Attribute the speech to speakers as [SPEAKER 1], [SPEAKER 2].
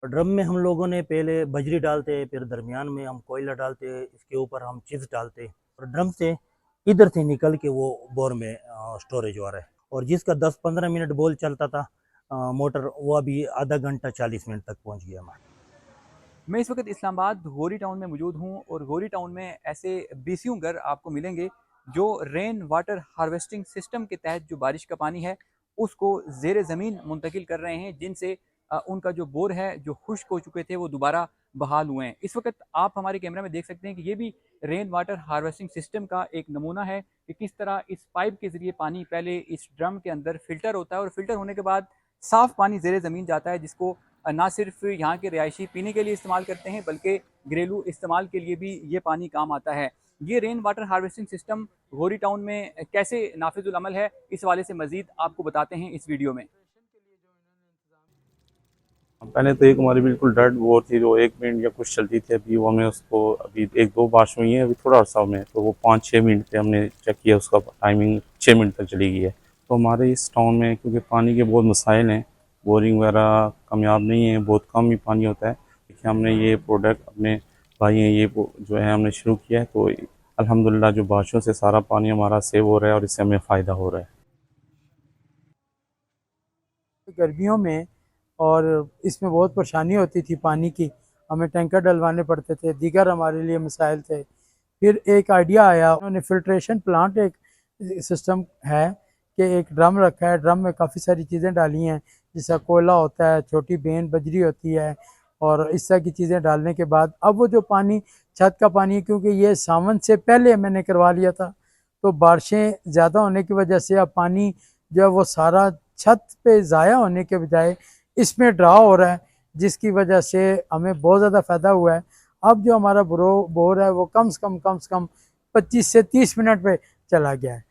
[SPEAKER 1] Drum में हम लोगों ने पहले बजरी डालते, फिर दरमियान में हम कोयला डालते, इसके ऊपर हम चिप्स डालते और ड्रम से इधर से निकल के वो बोर में स्टोरेज हो रहा है। और जिसका 10-15 मिनट बोल चलता था मोटर, वो अभी आधा घंटा 40 मिनट तक पहुंच गया हमारा।
[SPEAKER 2] मैं इस वक्त इस्लामाबाद गोरी टाउन में मौजूद हूँ और गोरी टाउन में ऐसे बीसियों घर आपको मिलेंगे जो रेन वाटर हार्वेस्टिंग सिस्टम के तहत जो बारिश का पानी है उसको ज़ेर ज़मीन मुंतकिल कर रहे हैं, जिनसे उनका जो बोर है जो खुश्क हो चुके थे वो दोबारा बहाल हुए हैं। इस वक्त आप हमारे कैमरा में देख सकते हैं कि ये भी रेन वाटर हार्वेस्टिंग सिस्टम का एक नमूना है कि किस तरह इस पाइप के ज़रिए पानी पहले इस ड्रम के अंदर फ़िल्टर होता है और फिल्टर होने के बाद साफ़ पानी ज़ेर ज़मीन जाता है, जिसको ना सिर्फ यहाँ के रिहायशी पीने के लिए इस्तेमाल करते हैं बल्कि घरेलू इस्तेमाल के लिए भी ये पानी काम आता है। ये रेन वाटर हार्वेस्टिंग सिस्टम गोरी टाउन में कैसे नाफिजुल अमल है, इस हवाले से मजीद आपको बताते हैं इस वीडियो में।
[SPEAKER 3] पहले तो एक हमारी बिल्कुल डेड बोर थी जो 1 मिनट या कुछ चलती थी। अभी वो हमें उसको अभी 1-2 बारिश हुई है, अभी थोड़ा अर्सा में तो वो 5-6 मिनट पे हमने चेक किया, उसका टाइमिंग 6 मिनट तक चली गई है। तो हमारे इस टाउन में क्योंकि पानी के बहुत मसाइल हैं, बोरिंग वगैरह कामयाब नहीं है, बहुत कम ही पानी होता है। देखिए हमने ये प्रोडक्ट अपने भाई हैं ये जो है हमने शुरू किया है, तो अल्हम्दुलिल्लाह जो बारिशों से सारा पानी हमारा सेव हो रहा है और इससे हमें फ़ायदा हो रहा है।
[SPEAKER 4] गर्मियों में और इसमें बहुत परेशानी होती थी पानी की, हमें टैंकर डलवाने पड़ते थे, दीगर हमारे लिए मसाइल थे। फिर एक आइडिया आया, उन्होंने फ़िल्ट्रेशन प्लांट एक सिस्टम है कि एक ड्रम रखा है, ड्रम में काफ़ी सारी चीज़ें डाली हैं, जैसा कोयला होता है, छोटी बेन बजरी होती है और इस तरह की चीज़ें डालने के बाद अब वो जो पानी छत का पानी, क्योंकि ये सावन से पहले मैंने करवा लिया था तो बारिशें ज़्यादा होने की वजह से अब पानी जो है वो सारा छत पे ज़ाया होने के बजाय इसमें ड्रा हो रहा है, जिसकी वजह से हमें बहुत ज़्यादा फ़ायदा हुआ है। अब जो हमारा बोर है वो कम से कम 25 से 30 मिनट पे चला गया है।